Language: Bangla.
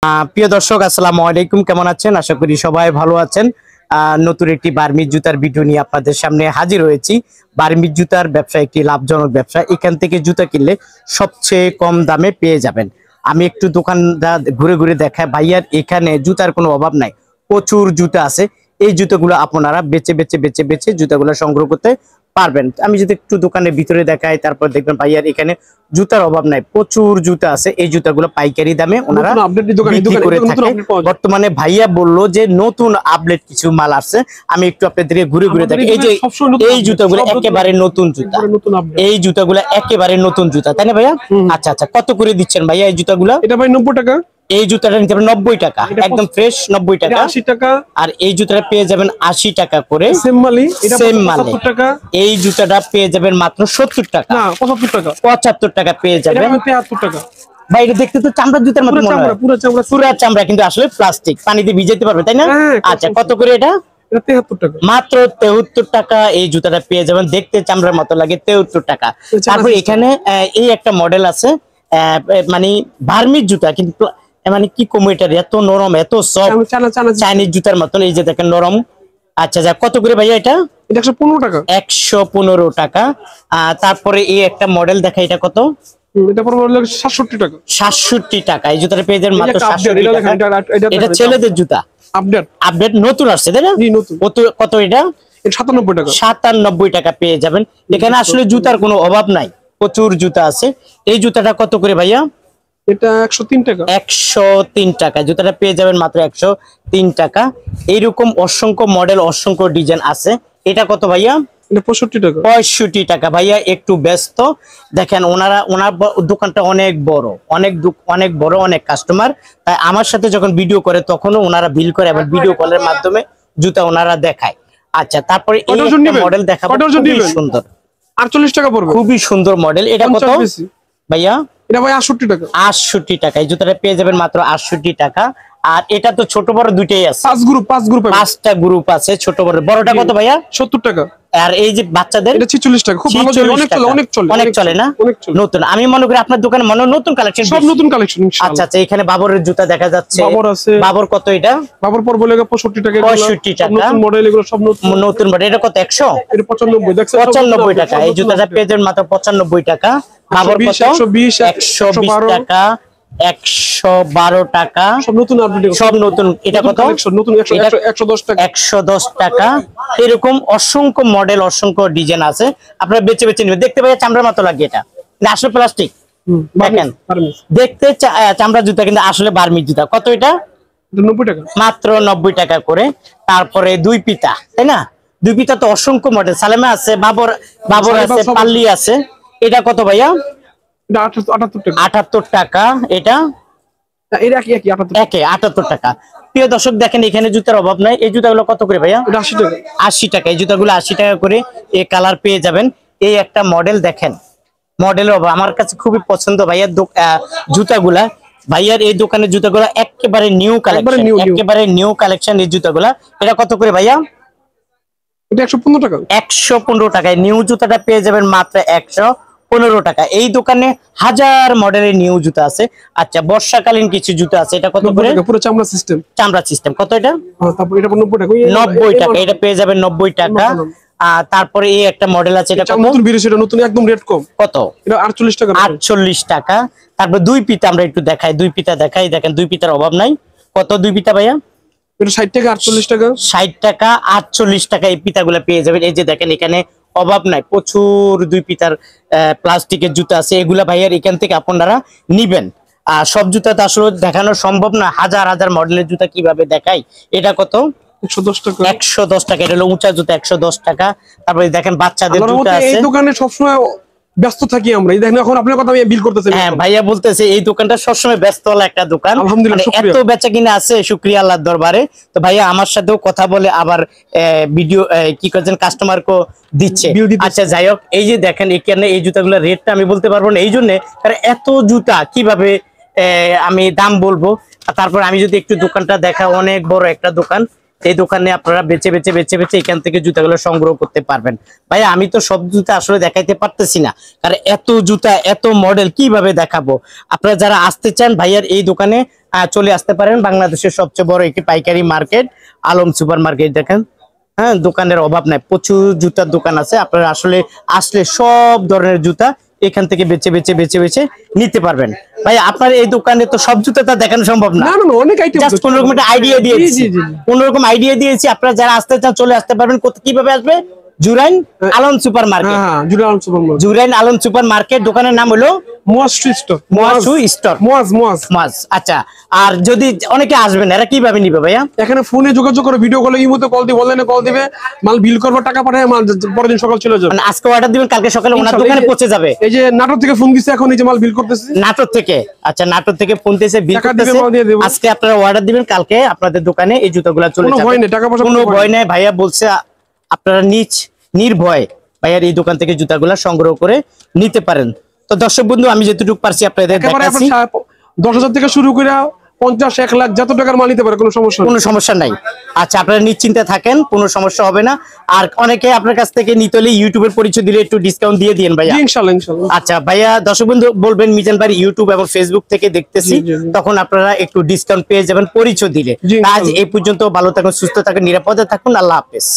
প্রিয় দর্শক আসসালামু আলাইকুম, কেমন আছেন? আশা করি সবাই ভালো আছেন। নতুন একটি বার্মিজ জুতার ভিডিও নিয়ে আপনাদের সামনে হাজির হয়েছি। বার্মিজ জুতার ব্যবসা একটি লাভজনক ব্যবসা। এখান থেকে জুতা কিনলে সবচেয়ে কম দামে পেয়ে যাবেন। আমি একটু দোকানটা ঘুরে ঘুরে দেখাই। ভাইয়ার এখানে জুতার কোনো অভাব নাই, প্রচুর জুতা আছে। এই জুতাগুলো আপনারা বেছে বেছে বেছে বেছে জুতাগুলো সংগ্রহ করতে পারবেন। আমি যদি একটু দোকানের ভিতরে দেখাই, তারপর দেখবেন ভাইয়ার এখানে জুতার অভাব নাই, প্রচুর জুতা আছে। এই জুতাগুলো পাইকারি দামে ওনারা বিক্রি করে থাকে। বর্তমানে ভাইয়া বললো যে নতুন আপডেট কিছু মাল আসছে, আমি একটু আপনাদেরকে ঘুরে ঘুরে দেখি। এই যে এই জুতাগুলো একেবারে নতুন জুতা, এই জুতাগুলো একেবারে নতুন জুতা, তাই না ভাইয়া? আচ্ছা আচ্ছা, কত করে দিচ্ছেন ভাইয়া এই জুতাগুলো? এটা ভাই 90 টাকা। এই জুতাটা নিতে পারেন 90 টাকা, একদম ফ্রেশ 90 টাকা। 80 টাকা। আর এই জুতাটা পেয়ে যাবেন 80 টাকা করে। সেম মালি, এটা 75 টাকা। এই জুতাটা পেয়ে যাবেন মাত্র 70 টাকা। না 75 টাকা। 75 টাকা পেয়ে যাবেন। এটা 73 টাকা। ভাই এটা দেখতে তো চামড়ার জুতার মতো মনে হয়। পুরো চামড়া, পুরো চামড়া, কিন্তু আসলে প্লাস্টিক, পানিতে ভিজাতে পারবে, তাই না? আচ্ছা, কত করে এটা? এটা 73 টাকা। মাত্র 73 টাকা এই জুতাটা পেয়ে যাবেন। দেখতে চামড়ার মতো লাগে, 73 টাকা। তারপর এখানে এই একটা মডেল আছে, মানে বার্মিজ জুতা, কিন্তু মানে কি কমিটার, এত নরম, এত সফট, চাইনিজ জুতার মতন। এই যে দেখেন নরম। আচ্ছা যা, কত করে ভাইয়া এটা? এটা 115 টাকা। 115 টাকা। তারপরে এই একটা মডেল দেখা, এটা কত? এটা পড়বে 67 টাকা। 67 টাকা। এই জুতাটা পেয়ে যাবেন মাত্র 67 টাকা। এটা ছেলেদের জুতা, আপডেট নতুন আসছে, তাই না? কত এটা? 97 টাকা। 97 টাকা পেয়ে যাবেন। এখানে আসলে জুতার কোনো অভাব নাই, প্রচুর জুতা আছে। এই জুতাটা কত করে ভাইয়া? এটা 103 টাকা। 103 টাকা। জুতাটা পেয়ে যাবেন মাত্র 103 টাকা। এইরকম অসংখ্য মডেল, অসংখ্য ডিজাইন আছে। এটা কত ভাইয়া? এটা 65 টাকা। 65 টাকা। ভাইয়া একটু ব্যস্ত, দেখেন ওনার দোকানটা অনেক বড়, অনেক বড়, অনেক কাস্টমার। তাই আমার সাথে যখন ভিডিও করে তখনও ওনারা বিল করে, আবার ভিডিও কলের মাধ্যমে জুতা ওনারা দেখায়। আচ্ছা, তারপরে এই মডেল দেখাবো, খুবই সুন্দর। 48 টাকা পড়বে, খুবই সুন্দর মডেল। এটা কত ভাইয়া? এটা ভাই 68 টাকা। 68 টাকা। এই জুতাটা পেয়ে যাবেন মাত্র 68 টাকা। আর এটা তো ছোট বড় দুইটাই আছে, 5 গ্রুপ, 5টা গ্রুপ আছে, ছোট বড়। বড়টা কত ভাইয়া? 70 টাকা। আর এই যে বাচ্চাদের, এটা 46 টাকা। খুব ভালো চলে, অনেক চলে না? নতুন, আমি মনে করি আপনার দোকানে মনে নতুন কালেকশন, সব নতুন কালেকশন ইনশাআল্লাহ। আচ্ছা আচ্ছা, এখানে বাবরের জুতা দেখা যাচ্ছে। বাবর আছে। বাবর কত এটা? বাবর পর বলে 65 টাকা। 65 টাকা। নতুন মডেল, এগুলো সব নতুন মডেল। এটা কত? 100? এটা 95। দেখছেন, 95 টাকা। এই জুতাটা পেয়ে যাবেন মাত্র 95 টাকা। বাবর কত? 120 টাকা, 112 টাকা। সব নতুন আপডেট, সব নতুন। এটা কত? নতুন 110 টাকা। 110 টাকা। এরকম অসংখ্য মডেল, অসংখ্য ডিজাইন আছে, আপনারা বেছে বেছে নেবেন। দেখতে পাই চামড়ার মতো লাগে, এটা আসলে প্লাস্টিক। দেখেন দেখতে চামড়া জুতা, কিন্তু আসলে বার্মিজ জুতা। কত এটা? 90 টাকা। মাত্র 90 টাকা করে। তারপরে দুই পিতা, তাই না? দুই পিতা তো অসংখ্য মডেল, সালেমা আছে, বাবর আছে, পাল্লি আছে। এটা কত ভাইয়া? 78 টাকা। 78 টাকা। এটা একই 78 টাকা। প্রিয় দর্শক দেখেন, এখানে জুতার অভাব নাই। এই জুতাগুলো কত করে ভাইয়া? 80 টাকা। 80 টাকা। এই জুতাগুলো 80 টাকা করে। এই কালার পেয়ে যাবেন। এই একটা মডেল দেখেন, মডেলের অভাব আমার কাছে খুবই পছন্দ ভাইয়ার জুতাগুলা। ভাইয়ার এই দোকানের জুতাগুলো একেবারে নিউ কালেকশন, একেবারে নিউ কালেকশন এই জুতাগুলা। এটা কত করে ভাইয়া? এটা 115 টাকা। 115 টাকায় নিউ জুতাটা পেয়ে যাবেন মাত্র 115 টাকা। এই দোকানে হাজার মডেলের নিউ জুতা আছে। আচ্ছা, বর্ষাকালীন কিছু জুতা আছে। এটা কত করে? পুরো চামড়া সিস্টেম। চামড়া সিস্টেম। কত এটা? তারপর এটা 90 টাকা। 90 টাকা। এটা পেয়ে যাবেন 90 টাকা। তারপরে এই একটা মডেল আছে, এটা কত? নতুন বেরিয়েছে, এটা নতুন, একদম রেট কম। কত? এটা 48 টাকা। 48 টাকা। তারপর দুই পিতা আমরা একটু দেখাই, দুই পিতা দেখাই। দেখেন দুই পিতার অভাব নাই। কত দুই পিতা ভাইয়া? এটা 60 টাকা। 48 টাকা। 60 টাকা, 48 টাকা। এই পিতাগুলো পেয়ে যাবেন। এই যে দেখেন, এখানে অভাব নাই, প্রচুর দুই পিতার প্লাস্টিকের জুতা আছে। এগুলা ভাইয়ার এখান থেকে আপনারা নিবেন। আর সব জুতা তো আসলে দেখানো সম্ভব না, হাজার হাজার মডেলের জুতা কিভাবে দেখাই। এটা কত? 110 টাকা। 110 টাকা। এটা হলো উঁচা জুতা, 110 টাকা। তারপরে দেখেন বাচ্চাদের জুতা আছে। এই দোকানে সবসময় ব্যস্ত থাকি আমরা। এই দেখেন এখন আপনার কথা আমি বিল করতেছি। হ্যাঁ, ভাইয়া বলতেছে এই দোকানটা সবসময় ব্যস্তওয়ালা একটা দোকান। আলহামদুলিল্লাহ, এত বেচা কিনা আছে, শুকরিয়া আল্লাহর দরবারে। তো ভাইয়া আমার সাথেও কথা বলে আবার ভিডিও কি করছেন, কাস্টমারকে দিচ্ছে। আচ্ছা যাই হোক, এই যে দেখেন এখানে এই জুতাগুলোর রেটটা আমি বলতে পারবো না, এই জন্য কারণ এত জুতা কিভাবে আমি দাম বলবো। তারপর আমি যদি একটু দোকানটা দেখা, অনেক বড় একটা দোকান। এই দোকানে আপনারা বেছে বেছে বেছে বেছে এখান থেকে জুতাগুলো সংগ্রহ করতে পারবেন। ভাই আমি তো সব জুতা আসলে দেখাইতে পারতেছি না, কারণ এত জুতা এত মডেল কিভাবে দেখাবো। আপনারা যারা আসতে চান ভাইয়ার এই দোকানে চলে আসতে পারেন। বাংলাদেশের সবচেয়ে বড় একটি পাইকারি মার্কেট আলম সুপার মার্কেট। দেখেন হ্যাঁ, দোকানের অভাব নাই, প্রচুর জুতার দোকান আছে। আপনারা আসলে সব ধরনের জুতা এখান থেকে বেছে বেছে বেছে বেছে নিতে পারবেন। ভাই আপনার এই দোকানে তো সব জুতা তা দেখানো সম্ভব না, না না অনেক আইটেম, জাস্ট কোন রকম একটা আইডিয়া দিয়েছি, কোন রকম আইডিয়া দিয়েছি। আপনারা যারা আসতে চান চলে আসতে পারবেন। কিভাবে আসবে? Jurain Alam super market. হ্যাঁ Jurain super market, Jurain Alam super market, দোকানের নাম হলো মুয়াজ স্টোর, মুয়াজু স্টোর, মুয়াজ। আচ্ছা, আর যদি অনেকে আসবেন এরা কিভাবে নিবে ভাইয়া? এখানে ফোনে যোগাযোগ করে, ভিডিও কলে, ইমোতে কল দিবে, অনলাইনে কল দিবে, মাল বিল করবে, টাকা পাঠায়, মাল পরের দিন সকাল চলে যাবে। মানে আজকে অর্ডার দিবেন, কালকে সকালে ওনার দোকানে পৌঁছে যাবে। এই যে নাটোর থেকে ফোন দিছে, এখন এই যে মাল বিল করতেছে নাটোর থেকে। আচ্ছা, নাটোর থেকে ফোন দিয়েছে, বিল টাকা দিবে, করতেছে। মাল দিয়ে দেব। আজকে আপনারা অর্ডার দিবেন, কালকে আপনাদের দোকানে এই জুতাগুলো চলে কোনো যাবে। ভয় নেই, টাকা পয়সা কোনো ভয় নেই। ভাইয়া বলছে আপনারা নির্ভয় ভাইয়ার এই দোকান থেকে জুতাগুলো সংগ্রহ করে নিতে পারেন। তো দর্শক বন্ধু, আমি যতটুকু পারছি আপনাদের দেখাচ্ছি। 10,000 থেকে শুরু করে 50, 1 লাখ যত টাকার মাল নিতে পারে, কোনো সমস্যা নাই। আচ্ছা, আপনারা নিশ্চিন্তে থাকেন, কোনো সমস্যা হবে না। আর অনেকে আপনার কাছ থেকে নিতে হলে ইউটিউবের পরিচয় দিলে একটু ডিসকাউন্ট দিয়ে দিন ভাইয়া। ইনশাআল্লাহ ইনশাআল্লাহ। আচ্ছা ভাইয়া, দর্শক বন্ধু বলবেন মিজান ভাই ইউটিউব এবং ফেসবুক থেকে দেখতেছি, তখন আপনারা একটু ডিসকাউন্ট পেয়ে যাবেন পরিচয় দিলে। আজ এই পর্যন্ত, ভালো থাকুন, সুস্থ থাকুন, নিরাপদে থাকুন। আল্লাহ হাফেজ।